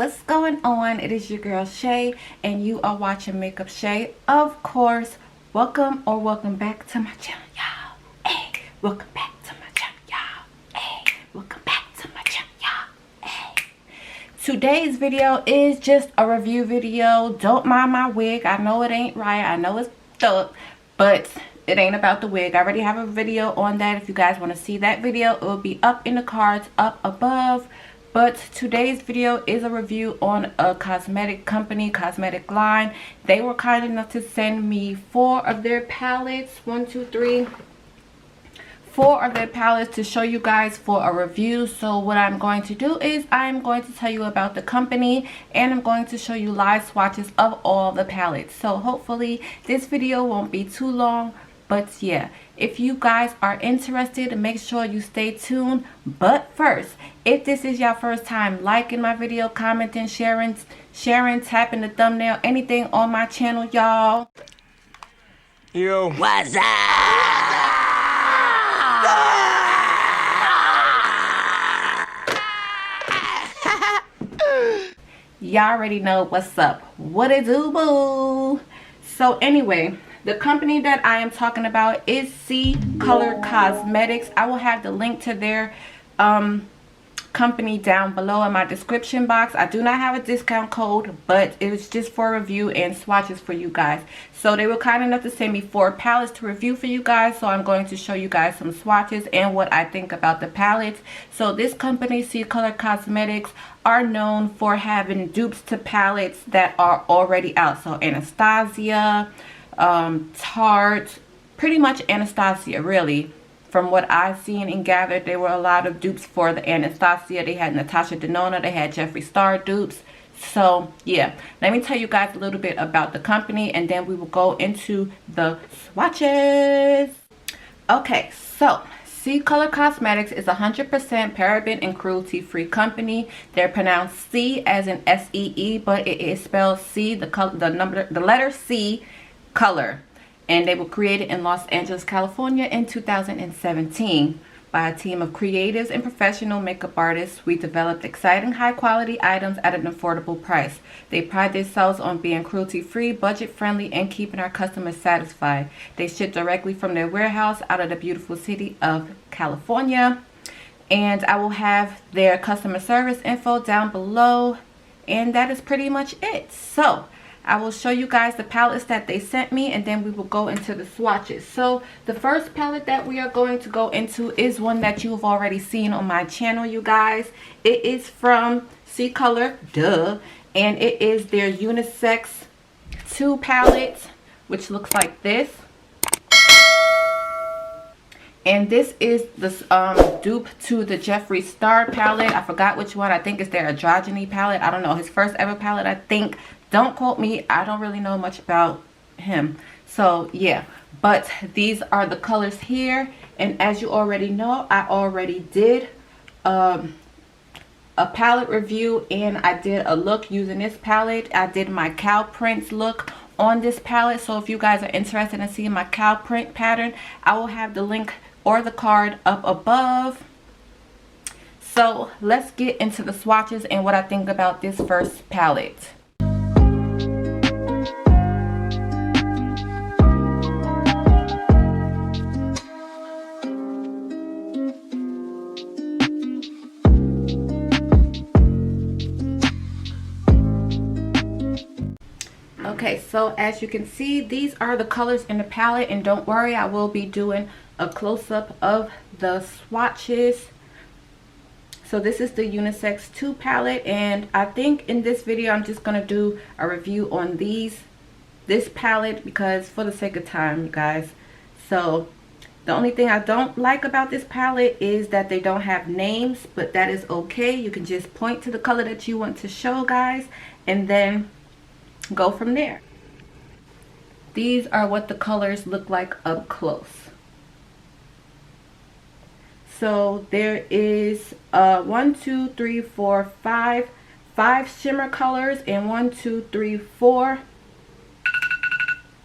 what's going on? It is your girl Shay, and you are watching Makeup Shay. Of course, welcome back to my channel, y'all. Hey, welcome back to my channel, y'all. Hey, welcome back to my channel, y'all. Hey. Today's video is just a review video. Don't mind my wig. I know it ain't right. I know it's stuck, but it ain't about the wig. I already have a video on that. If you guys want to see that video, it will be up in the cards up above. But today's video is a review on a cosmetic company, cosmetic line. They were kind enough to send me 4 of their palettes. 4 of their palettes to show you guys for a review. So what I'm going to do is I'm going to tell you about the company, and I'm going to show you live swatches of all the palettes. So hopefully this video won't be too long. But yeah, if you guys are interested, make sure you stay tuned. But first, if this is your first time liking my video, commenting, sharing, tapping the thumbnail, anything on my channel, y'all. Yo. What's up? Y'all already know what's up. What it do, boo? So anyway, the company that I am talking about is Ccolor Cosmetics. I will have the link to their company down below in my description box. I do not have a discount code, but it was just for review and swatches for you guys. So they were kind enough to send me 4 palettes to review for you guys. So I'm going to show you guys some swatches and what I think about the palettes. So this company, Ccolor Cosmetics, are known for having dupes to palettes that are already out. So Anastasia, Tarte, pretty much Anastasia, really. From what I've seen and gathered, there were a lot of dupes for the Anastasia. They had Natasha Denona, they had Jeffree Star dupes. So yeah, let me tell you guys a little bit about the company, and then we will go into the swatches. Okay, so Ccolor Cosmetics is 100% paraben and cruelty free company. They're pronounced C as in S-E-E, but it is spelled C, the letter C, color. And they were created in Los Angeles, California in 2017 by a team of creatives and professional makeup artists. We developed exciting high quality items at an affordable price. They pride themselves on being cruelty free, budget friendly, and keeping our customers satisfied. They ship directly from their warehouse out of the beautiful city of California. And I will have their customer service info down below. And that is pretty much it. So I will show you guys the palettes that they sent me, and then we will go into the swatches. So the first palette that we are going to go into is one that you have already seen on my channel, you guys. It is from Ccolor, duh, and it is their Unisex 2 palette, which looks like this. And this is the dupe to the Jeffree Star palette. I forgot which one. I think it's their androgyny palette. I don't know. His first ever palette, I think. Don't quote me. I don't really know much about him. So yeah. But these are the colors here. And as you already know, I already did a palette review. And I did a look using this palette. I did my cow prints look on this palette. So if you guys are interested in seeing my cow print pattern, I will have the link or the card up above. So let's get into the swatches and what I think about this first palette. Okay, so as you can see, these are the colors in the palette, and don't worry, I will be doing a close-up of the swatches. So this is the Unisex 2 palette, and I think in this video I'm just going to do a review on this palette because for the sake of time, you guys. So the only thing I don't like about this palette is that they don't have names, but that is okay. You can just point to the color that you want to show, guys, and then go from there. These are what the colors look like up close. So there is 1, 2, 3, 4, 5 shimmer colors, and 1, 2, 3, 4.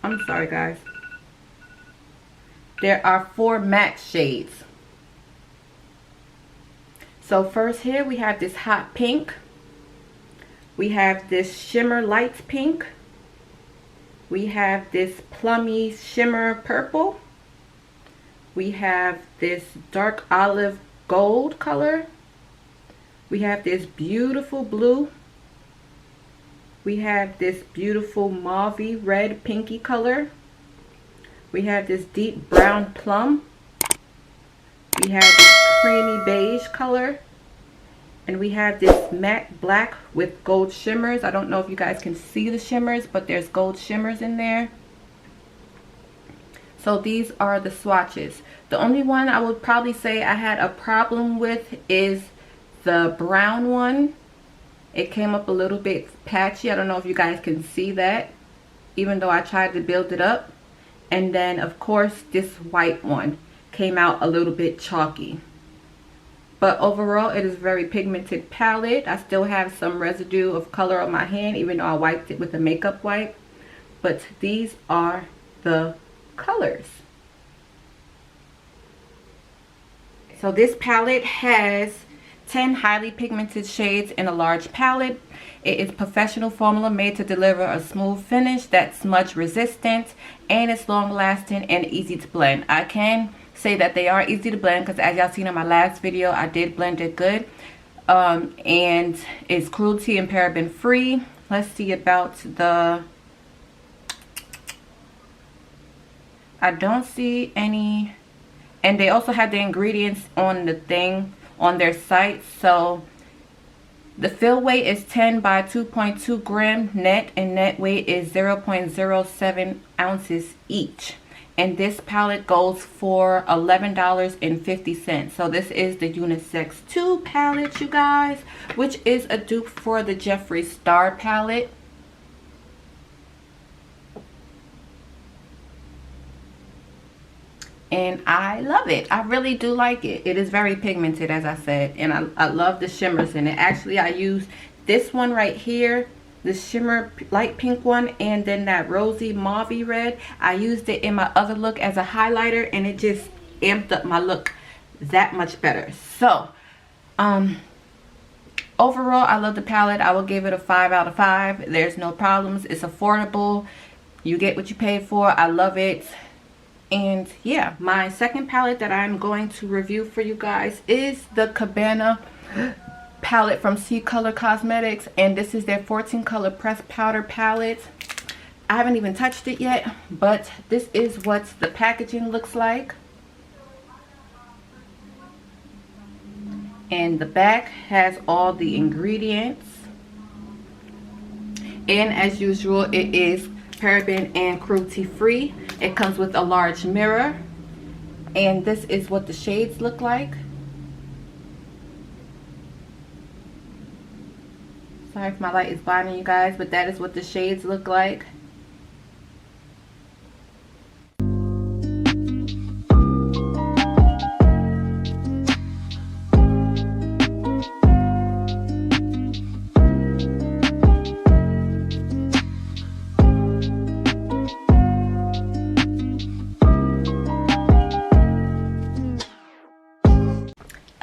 I'm sorry, guys. There are 4 matte shades. So first here we have this hot pink, We have this shimmer light pink. We have this plummy shimmer purple. We have this dark olive gold color. We have this beautiful blue. We have this beautiful mauvey red pinky color. We have this deep brown plum. We have this creamy beige color. And we have this matte black with gold shimmers. I don't know if you guys can see the shimmers, but there's gold shimmers in there. So these are the swatches. The only one I would probably say I had a problem with is the brown one. It came up a little bit patchy. I don't know if you guys can see that, even though I tried to build it up. And then of course this white one came out a little bit chalky. But overall, it is a very pigmented palette. I still have some residue of color on my hand, even though I wiped it with a makeup wipe. But these are the colors. So this palette has 10 highly pigmented shades in a large palette. It is professional formula made to deliver a smooth finish that's smudge resistant, and it's long lasting and easy to blend. I can say that they are easy to blend because as y'all seen in my last video, I did blend it good. And it's cruelty and paraben free. Let's see about the, I don't see any, and they also have the ingredients on the thing on their site. So the fill weight is 10 by 2.2 gram net, and net weight is 0.07 ounces each. And this palette goes for $11.50. So this is the Unisex 2 palette, you guys, which is a dupe for the Jeffree Star palette. And I love it. I really do like it. It is very pigmented, as I said, and I love the shimmers in it. Actually, I used this one right here, the shimmer light pink one, and then that rosy mauvey red. I used it in my other look as a highlighter, and it just amped up my look that much better. So overall, I love the palette. I will give it a 5 out of 5. There's no problems. It's affordable. You get what you pay for. I love it. And yeah, my second palette that I'm going to review for you guys is the Cabana palette from Ccolor Cosmetics, and this is their 14 color pressed powder palette. I haven't even touched it yet, but this is what the packaging looks like. And the back has all the ingredients, and as usual, it is paraben and cruelty free. It comes with a large mirror, and this is what the shades look like. Sorry if my light is blinding you guys, but that is what the shades look like.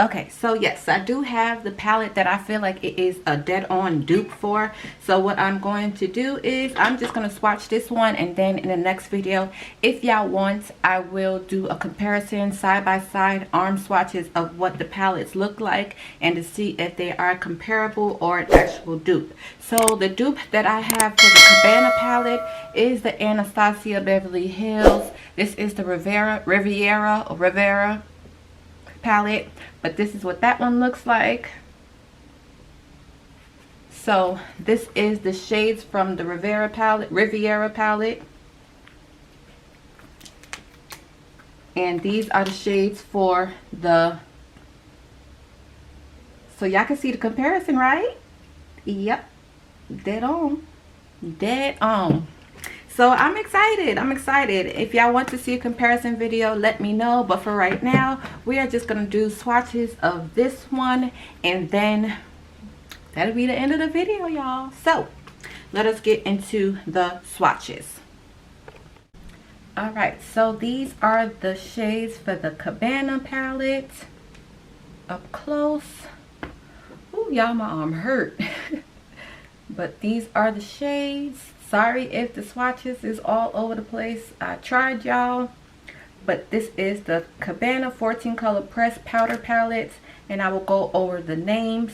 Okay, so yes, I do have the palette that I feel like it is a dead-on dupe for. So what I'm going to do is I'm just going to swatch this one, and then in the next video, if y'all want, I will do a comparison side-by-side arm swatches of what the palettes look like, and to see if they are comparable or an actual dupe. So the dupe that I have for the Cabana palette is the Anastasia Beverly Hills. This is the Riveria palette, but this is what that one looks like. So this is the shades from the Riveria palette, and these are the shades for the, so y'all can see the comparison, right? Yep, dead on. So I'm excited. If y'all want to see a comparison video, let me know. But for right now, we are just going to do swatches of this one, and then that'll be the end of the video, y'all. So let us get into the swatches. Alright, so these are the shades for the Cabana palette. Up close. Ooh, y'all, my arm hurt. But these are the shades. Sorry if the swatches is all over the place. I tried, y'all. But this is the Cabana 14 color press powder palette, and I will go over the names.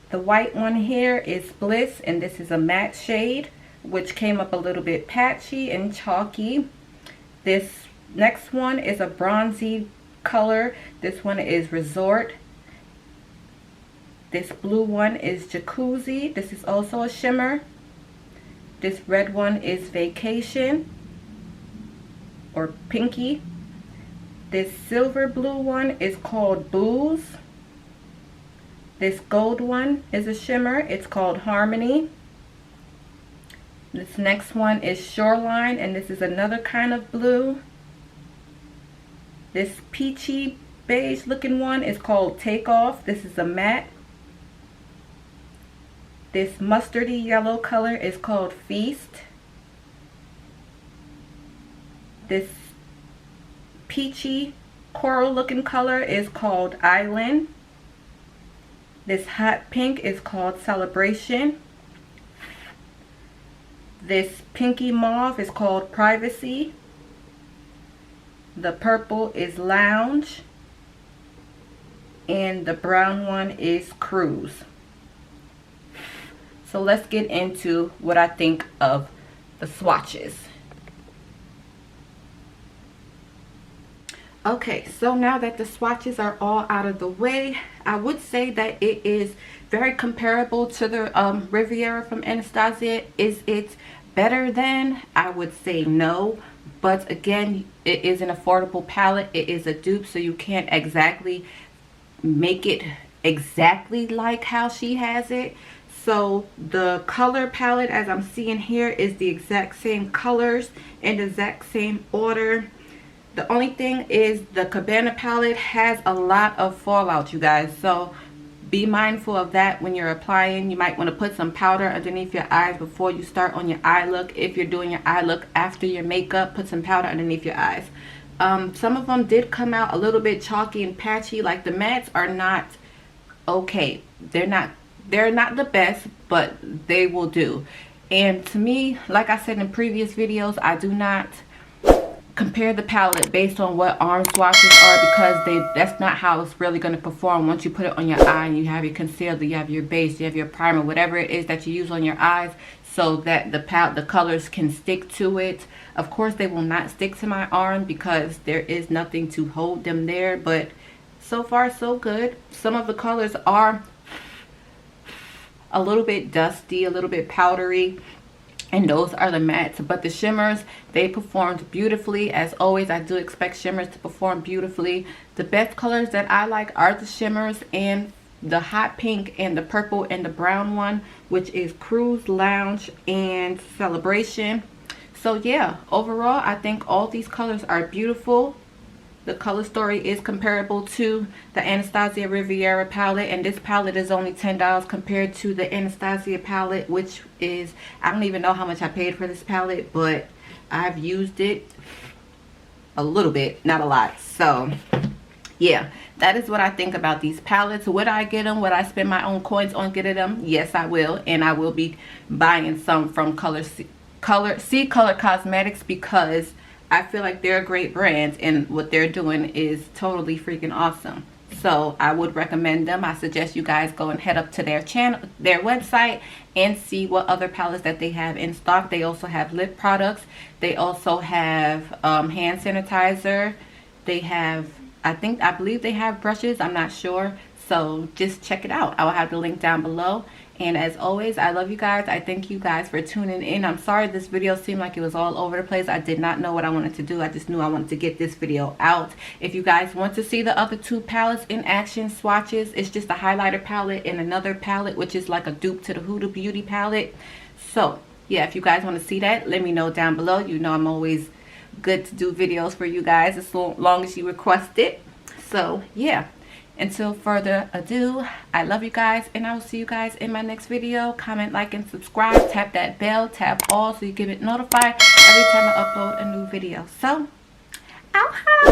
The white one here is Bliss, and this is a matte shade, which came up a little bit patchy and chalky. This next one is a bronzy color. This one is Resort. This blue one is Jacuzzi. This is also a shimmer. This red one is Vacation or Pinky. This silver blue one is called Booze. This gold one is a shimmer. It's called Harmony. This next one is Shoreline, and this is another kind of blue. This peachy beige looking one is called Takeoff. This is a matte. This mustardy yellow color is called Feast. This peachy coral looking color is called Island. This hot pink is called Celebration. This pinky mauve is called Privacy. The purple is Lounge. And the brown one is Cruise. So let's get into what I think of the swatches. Okay, so now that the swatches are all out of the way, I would say that it is very comparable to the Riviera from Anastasia. Is it better than? I would say no. But again, it is an affordable palette. It is a dupe, so you can't exactly make it exactly like how she has it. So the color palette, as I'm seeing here, is the exact same colors in the exact same order. The only thing is the Cabana palette has a lot of fallout, you guys. So be mindful of that when you're applying. You might want to put some powder underneath your eyes before you start on your eye look. If you're doing your eye look after your makeup, put some powder underneath your eyes. Some of them did come out a little bit chalky and patchy. Like the mattes are not okay. They're not the best, but they will do. And to me, like I said in previous videos, I do not compare the palette based on what arm swatches are, because that's not how it's really going to perform once you put it on your eye and you have your concealer, you have your base, you have your primer, whatever it is that you use on your eyes, so that the colors can stick to it. Of course, they will not stick to my arm because there is nothing to hold them there, but so far so good. Some of the colors are a little bit dusty, a little bit powdery, and those are the mattes. But the shimmers, they performed beautifully. As always, I do expect shimmers to perform beautifully. The best colors that I like are the shimmers and the hot pink and the purple and the brown one, which is Cruise, Lounge, and Celebration. So yeah, overall, I think all these colors are beautiful. The color story is comparable to the Anastasia Rivera palette, and this palette is only $10 compared to the Anastasia palette, which is, I don't even know how much I paid for this palette, but I've used it a little bit, not a lot. So yeah, that is what I think about these palettes. Would I get them? Would I spend my own coins on getting them? Yes, I will, and I will be buying some from Ccolor Cosmetics, because I feel like they're a great brand and what they're doing is totally freaking awesome. So I would recommend them. I suggest you guys go and head up to their channel, their website, and see what other palettes that they have in stock. They also have lip products. They also have hand sanitizer. They have, I believe they have brushes. I'm not sure. So just check it out. I will have the link down below. And as always, I love you guys. I thank you guys for tuning in. I'm sorry this video seemed like it was all over the place. I did not know what I wanted to do. I just knew I wanted to get this video out. If you guys want to see the other two palettes in action swatches, it's just a highlighter palette and another palette, which is like a dupe to the Huda Beauty palette. So yeah, if you guys want to see that, let me know down below. You know I'm always good to do videos for you guys as long as you request it. So yeah. Until further ado, I love you guys, and I will see you guys in my next video. Comment, like, and subscribe. Tap that bell, tap all, so you get notified every time I upload a new video. So, ow.